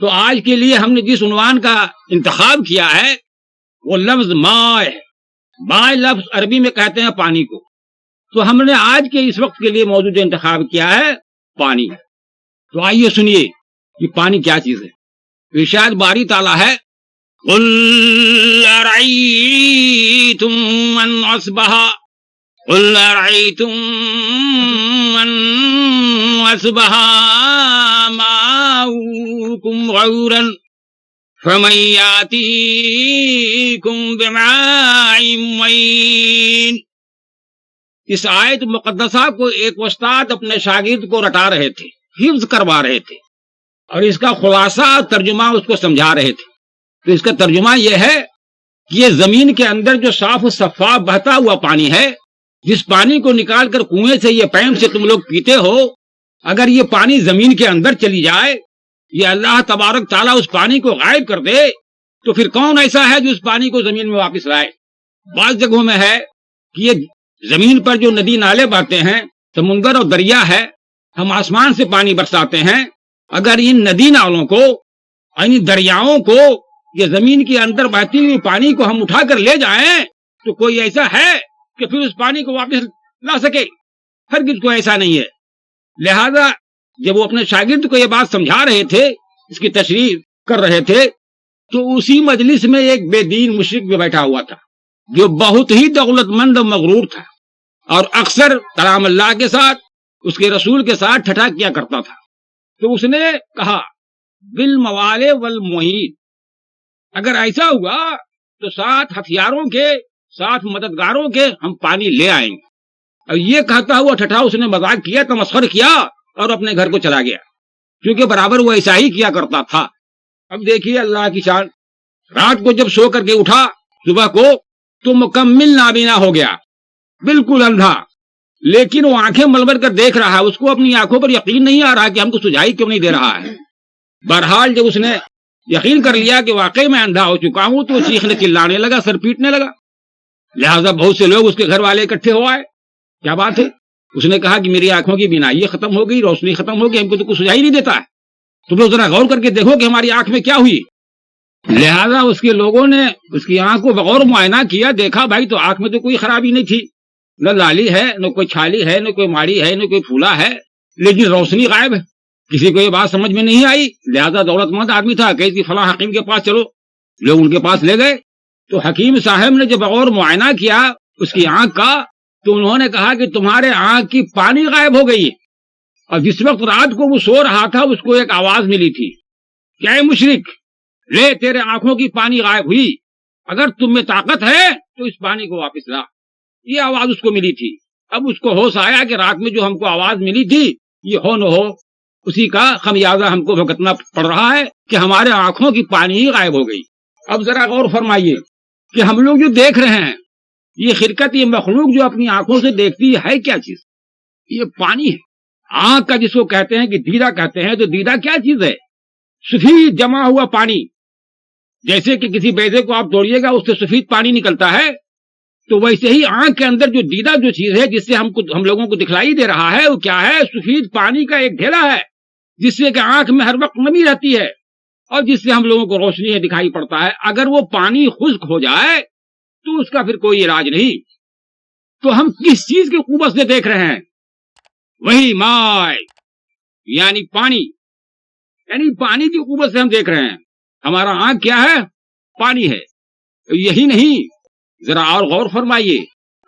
تو آج کے لیے ہم نے جس عنوان کا انتخاب کیا ہے وہ لفظ ماء ہے۔ ماء لفظ عربی میں کہتے ہیں پانی کو، تو ہم نے آج کے اس وقت کے لیے موضوع جو انتخاب کیا ہے پانی۔ تو آئیے سنیے کہ پانی کیا چیز ہے۔ ارشاد باری تعالیٰ ہے قُلْ أَرَأَيْتُمْ مَنْ أَصْبَحَ مَاؤُكُمْ غَوْرًا فَمَنْ يَأْتِيكُمْ بِمَاءٍ مَّعِينٍ۔ اس آیت مقدسہ کو ایک استاد اپنے شاگرد کو رٹا رہے تھے، حفظ کروا رہے تھے، اور اس کا خلاصہ ترجمہ اس کو سمجھا رہے تھے۔ تو اس کا ترجمہ یہ ہے کہ یہ زمین کے اندر جو صاف و شفاف بہتا ہوا پانی ہے، جس پانی کو نکال کر کنویں سے یہ پین سے تم لوگ پیتے ہو، اگر یہ پانی زمین کے اندر چلی جائے، یہ اللہ تبارک تعالیٰ اس پانی کو غائب کر دے، تو پھر کون ایسا ہے جو اس پانی کو زمین میں واپس لائے؟ بعض جگہوں میں ہے کہ یہ زمین پر جو ندی نالے بہتے ہیں، سمندر اور دریا ہے، ہم آسمان سے پانی برساتے ہیں، اگر ان ندی نالوں کو، ان دریاؤں کو، یہ زمین کے اندر بہتی ہوئی پانی کو ہم اٹھا کر لے جائیں تو کوئی ایسا ہے کہ پھر اس پانی کو واپس لا سکے؟ ہرگز کوئی ایسا نہیں ہے۔ لہذا جب وہ اپنے شاگرد کو یہ بات سمجھا رہے تھے، اس کی تشریح کر رہے تھے، تو اسی مجلس میں ایک بے دین مشرک بھی بیٹھا ہوا تھا جو بہت ہی دولت مند و مغرور تھا، اور اکثر کلام اللہ کے ساتھ، اس کے رسول کے ساتھ ٹھٹھا کیا کرتا تھا۔ تو اس نے کہا بالموال والمعین، اگر ایسا ہوا تو 7 ہتھیاروں کے، 7 مددگاروں کے ہم پانی لے آئیں گے۔ اور یہ کہتا ہوا ٹھٹھا اس نے مذاق کیا، تمسخر کیا، اور اپنے گھر کو چلا گیا، کیونکہ برابر وہ ایسا ہی کیا کرتا تھا۔ اب دیکھیے اللہ کی شان، رات کو جب سو کر کے اٹھا صبح کو تو مکمل نابینا ہو گیا، بالکل اندھا، لیکن وہ آنکھیں ململ کر دیکھ رہا ہے، اس کو اپنی آنکھوں پر یقین نہیں آ رہا کہ ہم کو سجائی کیوں نہیں دے رہا ہے۔ بہرحال جب اس نے یقین کر لیا کہ واقعی میں اندھا ہو چکا ہوں، تو چیخنے چلانے لگا، سر پیٹنے لگا۔ لہذا بہت سے لوگ اس کے گھر والے اکٹھے ہو آئے، کیا بات ہے؟ اس نے کہا کہ میری آنکھوں کی بینائی ختم ہو گئی، روشنی ختم ہو گئی، ہم کو تو کچھ سجائی نہیں دیتا ہے، تم لوگ ذرا غور کر کے دیکھو کہ ہماری آنکھ میں کیا ہوئی۔ لہذا اس کے لوگوں نے اس کی آنکھ کو بغور معائنہ کیا، دیکھا بھائی تو آنکھ میں تو کوئی خرابی نہیں تھی، نہ لالی ہے، نہ کوئی چھالی ہے، نہ کوئی ماڑی ہے، نہ کوئی پھولا ہے، لیکن روشنی غائب ہے۔ کسی کو یہ بات سمجھ میں نہیں آئی، لہذا دولت مند آدمی تھا، کہ فلاں حکیم کے پاس چلو، لوگ ان کے پاس لے گئے۔ تو حکیم صاحب نے جب بغور معائنہ کیا اس کی آنکھ کا، تو انہوں نے کہا کہ تمہارے آنکھ کی پانی غائب ہو گئی ہے، اور جس وقت رات کو وہ سو رہا تھا اس کو ایک آواز ملی تھی کہ اے مشرک، لے تیرے آنکھوں کی پانی غائب ہوئی، اگر تم میں طاقت ہے تو اس پانی کو واپس لا۔ یہ آواز اس کو ملی تھی۔ اب اس کو ہوش آیا کہ رات میں جو ہم کو آواز ملی تھی، یہ ہو نہ ہو اسی کا خمیازہ ہم کو بھگتنا پڑ رہا ہے کہ ہمارے آنکھوں کی پانی ہی غائب ہو گئی۔ اب ذرا غور فرمائیے کہ ہم لوگ جو دیکھ رہے ہیں، یہ خرقت، یہ مخلوق جو اپنی آنکھوں سے دیکھتی ہے کیا چیز؟ یہ پانی ہے۔ آنکھ کا جس کو کہتے ہیں کہ دیدہ کہتے ہیں، تو دیدہ کیا چیز ہے؟ سفید جمع ہوا پانی، جیسے کہ کسی بیضے کو آپ توڑیے گا اس سے سفید پانی نکلتا ہے، تو ویسے ہی آنکھ کے اندر جو دیدہ جو چیز ہے جس سے ہم لوگوں کو دکھلائی دے رہا ہے، وہ کیا ہے؟ سفید پانی کا ایک ڈھیلا ہے، جس سے کہ آنکھ میں ہر وقت نمی رہتی ہے اور جس سے ہم لوگوں کو روشنی دکھائی پڑتا ہے۔ اگر وہ پانی خشک ہو جائے تو اس کا پھر کوئی علاج نہیں۔ تو ہم کس چیز کی قوت سے دیکھ رہے ہیں؟ وہی ماء، یعنی پانی، یعنی پانی کی قوت سے ہم دیکھ رہے ہیں۔ ہمارا آنکھ کیا ہے؟ پانی ہے۔ یہی نہیں، ذرا اور غور فرمائیے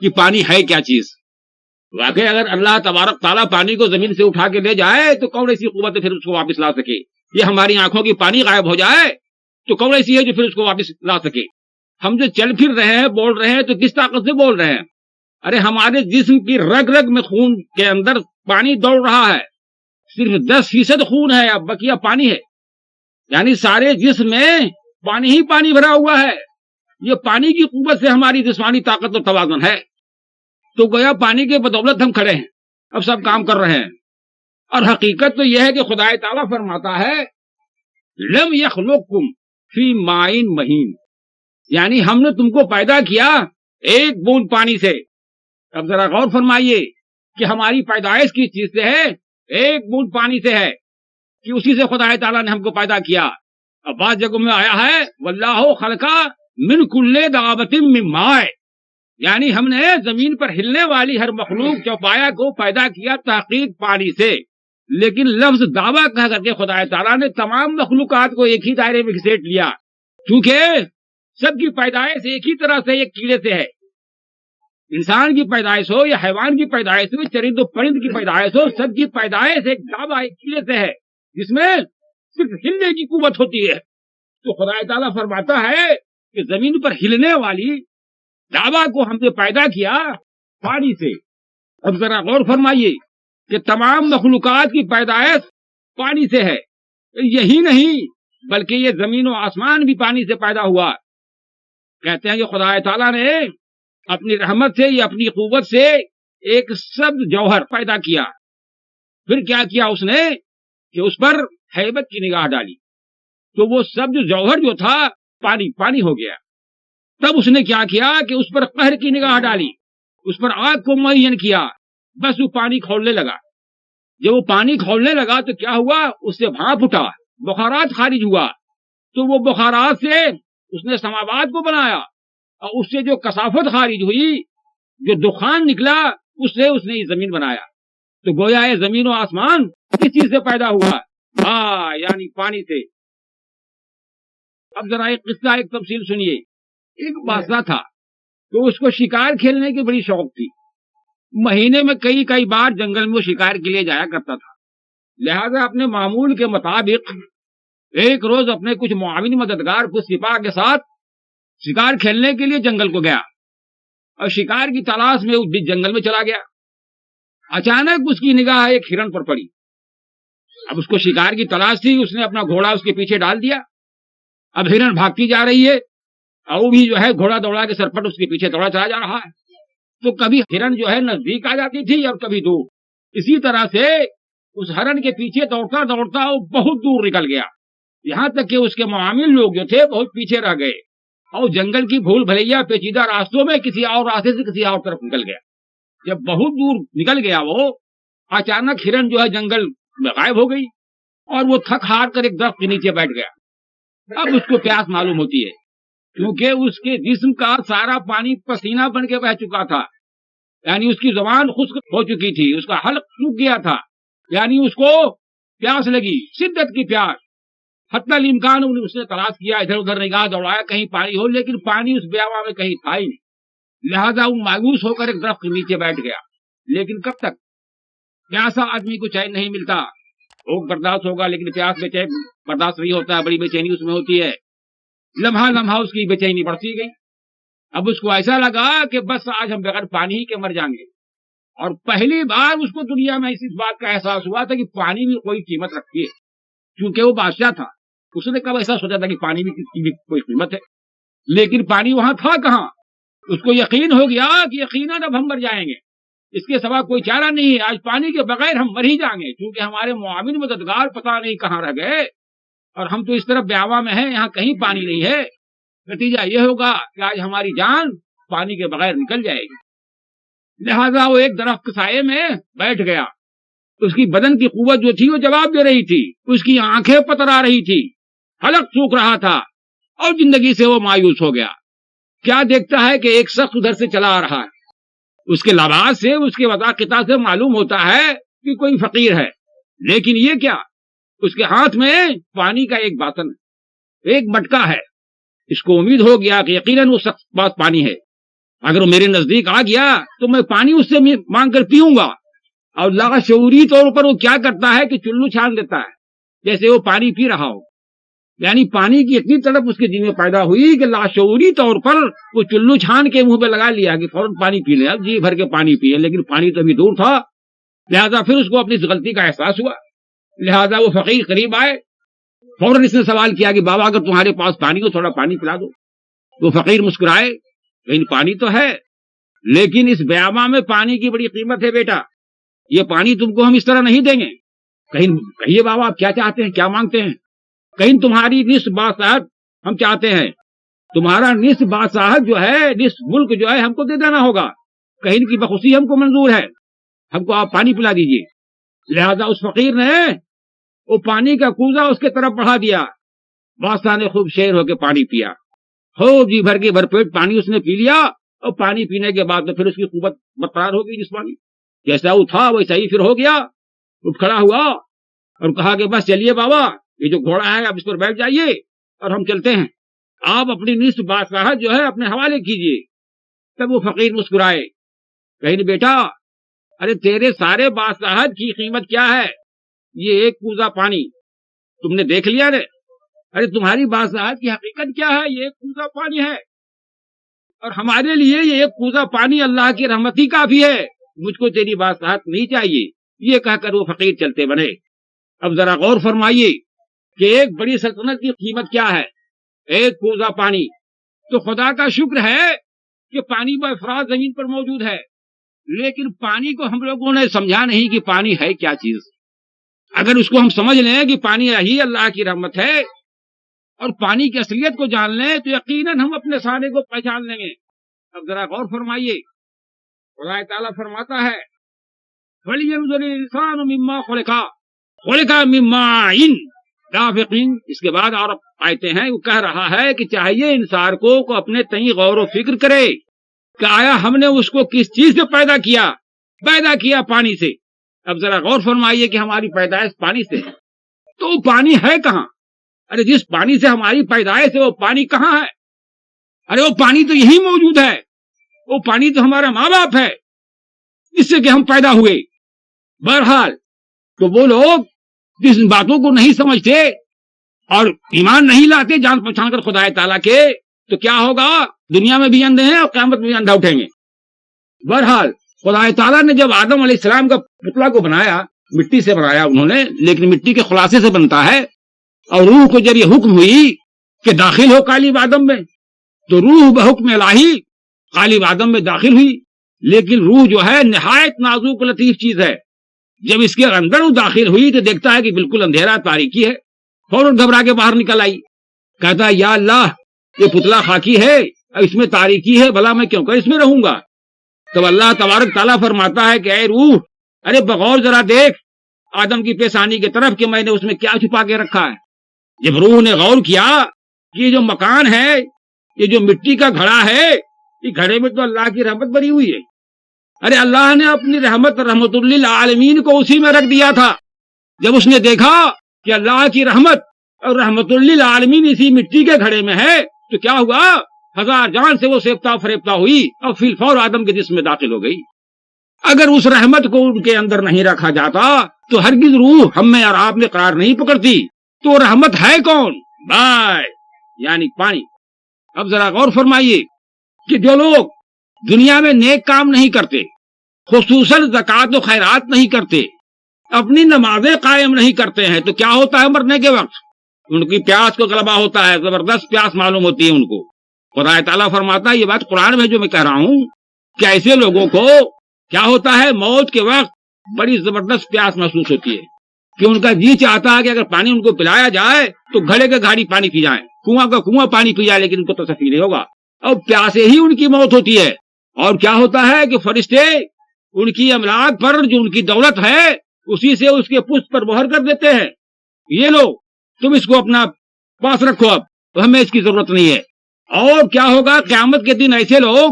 کہ پانی ہے کیا چیز۔ واقعی اگر اللہ تبارک تعالیٰ پانی کو زمین سے اٹھا کے لے جائے تو کون ایسی قوت ہے پھر اس کو واپس لا سکے؟ یہ ہماری آنکھوں کی پانی غائب ہو جائے تو کون ایسی ہے جو پھر اس کو واپس لا سکے؟ ہم جو چل پھر رہے ہیں، بول رہے ہیں، تو کس طاقت سے بول رہے ہیں؟ ارے ہمارے جسم کی رگ رگ میں خون کے اندر پانی دوڑ رہا ہے، صرف 10% خون ہے، اب بقیہ پانی ہے، یعنی سارے جسم میں پانی ہی پانی بھرا ہوا ہے۔ یہ پانی کی قوت سے ہماری جسمانی طاقت و توازن ہے۔ تو گویا پانی کے بدولت ہم کھڑے ہیں، اب سب کام کر رہے ہیں۔ اور حقیقت تو یہ ہے کہ خدا تعالیٰ فرماتا ہے لم یخلقکم فی ماء مہین، یعنی ہم نے تم کو پیدا کیا ایک بوند پانی سے۔ اب ذرا غور فرمائیے کہ ہماری پیدائش کس چیز سے ہے؟ ایک بوند پانی سے ہے، کہ اسی سے خدا تعالیٰ نے ہم کو پیدا کیا۔ اب بعض جگہوں میں آیا ہے واللہ خلقا من کل دابۃ من ماء، یعنی ہم نے زمین پر ہلنے والی ہر مخلوق چوپایا کو پیدا کیا تحقیق پانی سے، لیکن لفظ دعویٰ کہہ کر کے خدا تعالیٰ نے تمام مخلوقات کو ایک ہی دائرے میں گھسیٹ لیا، کیونکہ سب کی پیدائش ایک ہی طرح سے ایک کیڑے سے ہے۔ انسان کی پیدائش ہو یا حیوان کی پیدائش ہو، چرند و پرند کی پیدائش ہو، سب کی پیدائش ایک دعویٰ ایک کیڑے سے ہے جس میں صرف ہلنے کی قوت ہوتی ہے۔ تو خدا تعالیٰ فرماتا ہے کہ زمین پر ہلنے والی دعویٰ کو ہم نے پیدا کیا پانی سے۔ اب ذرا غور فرمائیے کہ تمام مخلوقات کی پیدائش پانی سے ہے، یہی نہیں بلکہ یہ زمین و آسمان بھی پانی سے پیدا ہوا۔ کہتے ہیں کہ خدا تعالیٰ نے اپنی رحمت سے یا اپنی قوت سے ایک سبز جوہر پیدا کیا، پھر کیا کیا اس نے کہ اس پر ہیبت کی نگاہ ڈالی، تو وہ سبز جوہر جو تھا پانی پانی ہو گیا۔ تب اس نے کیا کیا کہ اس پر قہر کی نگاہ ڈالی، اس پر آگ کو معین کیا، بس وہ پانی کھولنے لگا۔ جب وہ پانی کھولنے لگا تو کیا ہوا، اس سے بھاپ اٹھا، بخارات خارج ہوا، تو وہ بخارات سے اس نے سماوات کو بنایا، اور اس سے جو کثافت خارج ہوئی، جو دخان نکلا، اس سے اس نے یہ زمین بنایا۔ تو گویا یہ زمین و آسمان کس چیز سے پیدا ہوا؟ یعنی پانی سے۔ اب ذرا ایک قصہ، ایک تفصیل سنیے۔ ایک بادشاہ تھا تو اس کو شکار کھیلنے کی بڑی شوق تھی، مہینے میں کئی بار جنگل میں وہ شکار کے لیے جایا کرتا تھا۔ لہذا اپنے معمول کے مطابق ایک روز اپنے کچھ معاون مددگار کچھ سپاہ کے ساتھ شکار کھیلنے کے لیے جنگل کو گیا، اور شکار کی تلاش میں اس جنگل میں چلا گیا۔ اچانک اس کی نگاہ ایک ہرن پر پڑی۔ اب اس کو شکار کی تلاش تھی، اس نے اپنا گھوڑا اس کے پیچھے ڈال دیا۔ اب ہرن بھاگتی جا رہی ہے، اور وہ بھی جو ہے گھوڑا دوڑا کے سرپٹ اس کے پیچھے دوڑا چلا جا رہا ہے۔ تو کبھی ہرن جو ہے نزدیک آ جاتی تھی اور کبھی دور۔ اسی طرح سے اس ہرن کے پیچھے دوڑتا دوڑتا وہ بہت دور نکل گیا، یہاں تک کہ اس کے معامل لوگ جو تھے بہت پیچھے رہ گئے، اور جنگل کی بھول بھلیا پیچیدہ راستوں میں کسی اور راستے سے کسی اور طرف نکل گیا۔ جب بہت دور نکل گیا وہ، اچانک ہرن جو ہے جنگل میں غائب ہو گئی، اور وہ تھک ہار کر ایک درخت کے نیچے بیٹھ گیا۔ اب اس کو پیاس معلوم ہوتی ہے، کیونکہ اس کے جسم کا سارا پانی پسینہ بن کے بہ چکا تھا، یعنی اس کی زبان خشک ہو چکی تھی، اس کا حلق سوکھ گیا تھا، یعنی اس کو پیاس لگی، شدت کی پیاس۔ حتی الامکان اس نے تلاش کیا، ادھر ادھر نگاہ دوڑایا کہیں پانی ہو، لیکن پانی اس بیاباں میں کہیں تھا ہی نہیں۔ لہذا وہ مایوس ہو کر ایک درخت کے نیچے بیٹھ گیا۔ لیکن کب تک؟ پیاسا آدمی کو چین نہیں ملتا، بھوک برداشت ہوگا لیکن پیاس بے چین برداشت نہیں ہوتا، بڑی بے چینی اس میں ہوتی ہے۔ لمحہ لمحہ اس کی بے چینی بڑھتی گئی۔ اب اس کو ایسا لگا کہ بس آج ہم بغیر پانی ہی کے مر جائیں گے، اور پہلی بار اس کو دنیا میں اس بات کا احساس ہوا تھا کہ پانی بھی کوئی قیمت رکھتی ہے، کیونکہ وہ بادشاہ تھا۔ اس نے کب ایسا سوچا تھا کہ پانی بھی کوئی قیمت ہے؟ لیکن پانی وہاں تھا کہاں؟ اس کو یقین ہو گیا کہ یقیناً اب ہم مر جائیں گے، اس کے سوا کوئی چارہ نہیں ہے، آج پانی کے بغیر ہم مر ہی جائیں گے، کیونکہ ہمارے معاون مددگار پتہ نہیں کہاں رہ گئے، اور ہم تو اس طرف بیاباں میں ہیں، یہاں کہیں پانی نہیں ہے۔ نتیجہ یہ ہوگا کہ آج ہماری جان پانی کے بغیر نکل جائے گی۔ لہذا وہ ایک درخت کے سائے میں بیٹھ گیا۔ اس کی بدن کی قوت جو تھی وہ جواب دے رہی تھی، اس کی آنکھیں پترا رہی تھی، حلق سوکھ رہا تھا، اور زندگی سے وہ مایوس ہو گیا۔ کیا دیکھتا ہے کہ ایک شخص ادھر سے چلا آ رہا ہے، اس کے لباس سے، اس کے وضاقتہ سے معلوم ہوتا ہے کہ کوئی فقیر ہے، لیکن یہ کیا، اس کے ہاتھ میں پانی کا ایک باسن، ایک مٹکا ہے۔ اس کو امید ہو گیا کہ یقیناً وہ شخص پاس پانی ہے، اگر وہ میرے نزدیک آ گیا تو میں پانی اس سے مانگ کر پیوں گا۔ اور لاشعوری طور پر وہ کیا کرتا ہے کہ چلو چھان دیتا ہے جیسے وہ پانی پی رہا ہو، یعنی پانی کی اتنی تڑپ اس کے دل میں پیدا ہوئی کہ لاشعوری طور پر وہ چلو چھان کے منہ پہ لگا لیا کہ فوراً پانی پی لے، اب جی بھر کے پانی پیے، لیکن پانی تو ابھی دور تھا۔ لہذا پھر اس کو اپنی غلطی کا احساس ہوا، لہذا وہ فقیر قریب آئے، فوراً اس نے سوال کیا کہ بابا اگر تمہارے پاس پانی ہو تھوڑا پانی پلا دو۔ وہ فقیر مسکرائے، لیکن پانی تو ہے، لیکن اس بیاباں میں پانی کی بڑی قیمت ہے بیٹا، یہ پانی تم کو ہم اس طرح نہیں دیں گے۔ کہیے بابا آپ کیا چاہتے ہیں، کیا مانگتے ہیں؟ کہیں تمہاری نصف بادشاہت ہم چاہتے ہیں، تمہارا نصف بادشاہت جو ہے، نصف ملک جو ہے ہم کو دے دینا ہوگا، کہیں کی بخوشی ہم کو منظور ہے، ہم کو آپ پانی پلا دیجئے۔ لہذا اس فقیر نے وہ پانی کا کوزہ اس کے طرف بڑھا دیا، بادشاہ نے خوب شیر ہو کے پانی پیا، ہو جی بھر کے بھرپیٹ پانی اس نے پی لیا، اور پانی پینے کے بعد تو پھر اس کی قوت برقرار ہو گئی جسمانی، جیسا وہ تھا ویسا ہی پھر ہو گیا، اٹھ کھڑا ہوا اور کہا کہ بس چلیے بابا، یہ جو گھوڑا ہے آپ اس پر بیٹھ جائیے اور ہم چلتے ہیں، آپ اپنی نصف بادشاہت جو ہے اپنے حوالے کیجیے۔ تب وہ فقیر مسکرائے، کہیں بیٹا ارے تیرے سارے بادشاہت کی قیمت کیا ہے؟ یہ ایک کوزہ پانی تم نے دیکھ لیا رے؟ ارے تمہاری بادشاہت کی حقیقت کیا ہے؟ یہ ایک کوزہ پانی ہے، اور ہمارے لیے یہ ایک کوزہ پانی اللہ کی رحمت ہی کافی ہے، مجھ کو تیری بادشاہت نہیں چاہیے۔ یہ کہہ کر وہ فقیر چلتے بنے۔ اب ذرا غور فرمائیے کہ ایک بڑی سلطنت کی قیمت کیا ہے؟ ایک کوزہ پانی۔ تو خدا کا شکر ہے کہ پانی بافراط زمین پر موجود ہے، لیکن پانی کو ہم لوگوں نے سمجھا نہیں کہ پانی ہے کیا چیز۔ اگر اس کو ہم سمجھ لیں کہ پانی ہی اللہ کی رحمت ہے اور پانی کی اصلیت کو جان لیں تو یقیناً ہم اپنے سارے کو پہچان لیں گے۔ اب ذرا غور فرمائیے، خدا تعالیٰ فرماتا ہے وَلْيَنْظُرِ الْإِنسَانُ مِمَّا خُلِقَ مِن مَّاءٍ دَافِقٍ۔ اس کے بعد اور آیتیں ہیں، وہ کہہ رہا ہے کہ چاہیے انسان کو اپنے تئیں غور و فکر کرے کہ آیا ہم نے اس کو کس چیز سے پیدا کیا پانی سے۔ اب ذرا غور فرمائیے کہ ہماری پیدائش پانی سے ہے، تو وہ پانی ہے کہاں؟ ارے جس پانی سے ہماری پیدائش ہے وہ پانی کہاں ہے؟ ارے وہ پانی تو یہی موجود ہے، وہ پانی تو ہمارا ماں باپ ہے جس سے کہ ہم پیدا ہوئے۔ بہرحال تو وہ لوگ جس باتوں کو نہیں سمجھتے اور ایمان نہیں لاتے جان پہچان کر خدا تعالیٰ کے، تو کیا ہوگا؟ دنیا میں بھی اندھے ہیں اور قیامت میں بھی اندھا اٹھیں گے۔ بہرحال خدا تعالیٰ نے جب آدم علیہ السلام کا پتلا کو بنایا، مٹی سے بنایا انہوں نے، لیکن مٹی کے خلاصے سے بنتا ہے، اور روح کو جب یہ حکم ہوئی کہ داخل ہو قالب آدم میں، تو روح بحکم الہی قالب آدم میں داخل ہوئی، لیکن روح جو ہے نہایت نازک لطیف چیز ہے، جب اس کے اندر وہ داخل ہوئی تو دیکھتا ہے کہ بالکل اندھیرا تاریکی ہے، فوراً گھبرا کے باہر نکل آئی، کہتا ہے یا اللہ یہ پتلا خاکی ہے، اس میں تاریکی ہے، بھلا میں کیوں کر اس میں رہوں گا؟ تو اللہ تبارک تعالیٰ فرماتا ہے کہ اے روح، ارے بغور ذرا دیکھ آدم کی پیشانی کی طرف کہ میں نے اس میں کیا چھپا کے رکھا ہے۔ جب روح نے غور کیا کہ یہ جو مکان ہے، یہ جو مٹی کا گھڑا ہے، یہ گھڑے میں تو اللہ کی رحمت بری ہوئی ہے۔ ارے اللہ نے اپنی رحمت للعالمین کو اسی میں رکھ دیا تھا۔ جب اس نے دیکھا کہ اللہ کی رحمت اور رحمت للعالمین اسی مٹی کے گھڑے میں ہے، تو کیا ہوا؟ ہزار جان سے وہ سیبتا فریبتا ہوئی اور فی الفور آدم کے جسم میں داخل ہو گئی۔ اگر اس رحمت کو ان کے اندر نہیں رکھا جاتا تو ہرگز روح ہم میں اور آپ میں قرار نہیں پکڑتی۔ تو رحمت ہے کون؟ بھائی یعنی پانی۔ اب ذرا غور فرمائیے کہ جو لوگ دنیا میں نیک کام نہیں کرتے، خصوصاً زکوٰۃ و خیرات نہیں کرتے، اپنی نمازیں قائم نہیں کرتے ہیں، تو کیا ہوتا ہے؟ مرنے کے وقت ان کی پیاس کو غلبہ ہوتا ہے، زبردست پیاس معلوم ہوتی ہے ان کو۔ خدا تعالیٰ فرماتا ہے، یہ بات قرآن میں جو میں کہہ رہا ہوں، کہ ایسے لوگوں کو کیا ہوتا ہے؟ موت کے وقت بڑی زبردست پیاس محسوس ہوتی ہے کہ ان کا جی چاہتا ہے کہ اگر پانی ان کو پلایا جائے تو گھڑے کا گھاڑی پانی پی جائیں، کنواں کا کنواں پانی پی جائے، لیکن ان کو تصفی نہیں ہوگا، اور پیاسے ہی ان کی موت ہوتی ہے۔ اور کیا ہوتا ہے کہ فرشتے ان کی املاک پر جو ان کی دولت ہے اسی سے اس کے پشت پر مہر کر دیتے ہیں، یہ لو تم اس کو اپنا پاس رکھو، اب ہمیں اس کی ضرورت نہیں ہے۔ اور کیا ہوگا؟ قیامت کے دن ایسے لوگ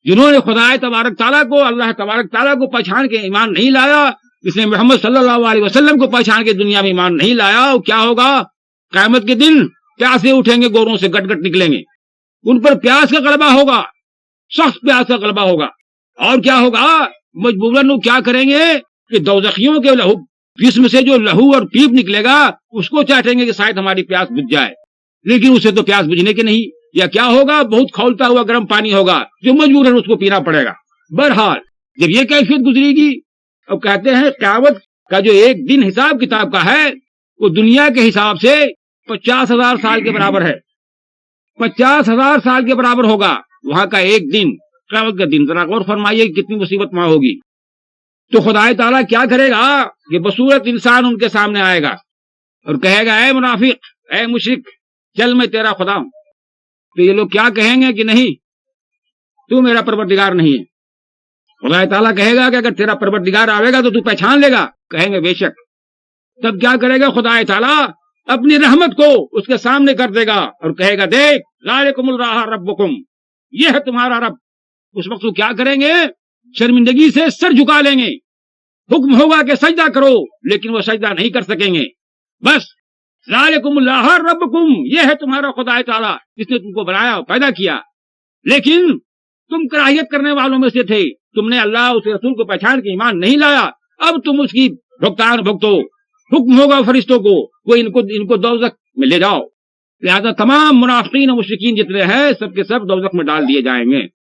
جنہوں نے خدا تبارک تعالیٰ کو، اللہ تبارک تعالیٰ کو پہچان کے ایمان نہیں لایا، جس نے محمد صلی اللہ علیہ وسلم کو پہچان کے دنیا میں ایمان نہیں لایا، کیا ہوگا؟ قیامت کے دن پیاسے اٹھیں گے، گوروں سے گٹ گٹ نکلیں گے، ان پر پیاس کا غلبہ ہوگا، سخت پیاس کا غلبہ ہوگا۔ اور کیا ہوگا؟ مجبوراً وہ کیا کریں گے کہ دوزخیوں کے لہو جسم سے جو لہو اور پیپ نکلے گا اس کو چاہتے گے کہ شاید ہماری پیاس بجھ جائے، لیکن اسے تو پیاس بجھنے کی نہیں۔ یا کیا ہوگا؟ بہت کھولتا ہوا گرم پانی ہوگا جو مجبوراً اس کو پینا پڑے گا۔ بہرحال جب یہ کیفیت گزرے گی، اب کہتے ہیں قیامت کا جو ایک دن حساب کتاب کا ہے وہ دنیا کے حساب سے 50,000 سال کے برابر ہے، 50,000 سال کے برابر ہوگا وہاں کا ایک دن، قیامت کا دن۔ ذرا غور فرمائیے کتنی مصیبت وہاں ہوگی۔ تو خدا تعالیٰ کیا کرے گا کہ بصورت انسان ان کے سامنے آئے گا اور کہے گا اے منافق، اے مشرک، چل میں تیرا خدا ہوں۔ تو یہ لوگ کیا کہیں گے کہ نہیں، تو میرا پروردگار نہیں ہے۔ خدا تعالیٰ کہے گا کہ اگر تیرا پروردگار آئے گا تو تو پہچان لے گا، کہیں گے بے شک۔ تب کیا کرے گا خدا تعالیٰ؟ اپنی رحمت کو اس کے سامنے کر دے گا اور کہے گا دیکھ ذالکم اللہ ربکم، یہ ہے تمہارا رب۔ اس وقت وہ کیا کریں گے؟ شرمندگی سے سر جھکا لیں گے۔ حکم ہوگا کہ سجدہ کرو، لیکن وہ سجدہ نہیں کر سکیں گے۔ بس ذالکم اللہ ربکم، یہ ہے تمہارا خدا تعالیٰ جس نے تم کو بنایا اور پیدا کیا، لیکن تم کراہیت کرنے والوں میں سے تھے، تم نے اللہ اس رسول کو پہچان کے ایمان نہیں لایا، اب تم اس کی بھگتان بھگتو۔ حکم ہوگا فرشتوں کو وہ ان کو دوزخ میں لے جاؤ، لہذا تمام منافقین و مشرکین جتنے ہیں سب کے سب دوزخ میں ڈال دیے جائیں گے۔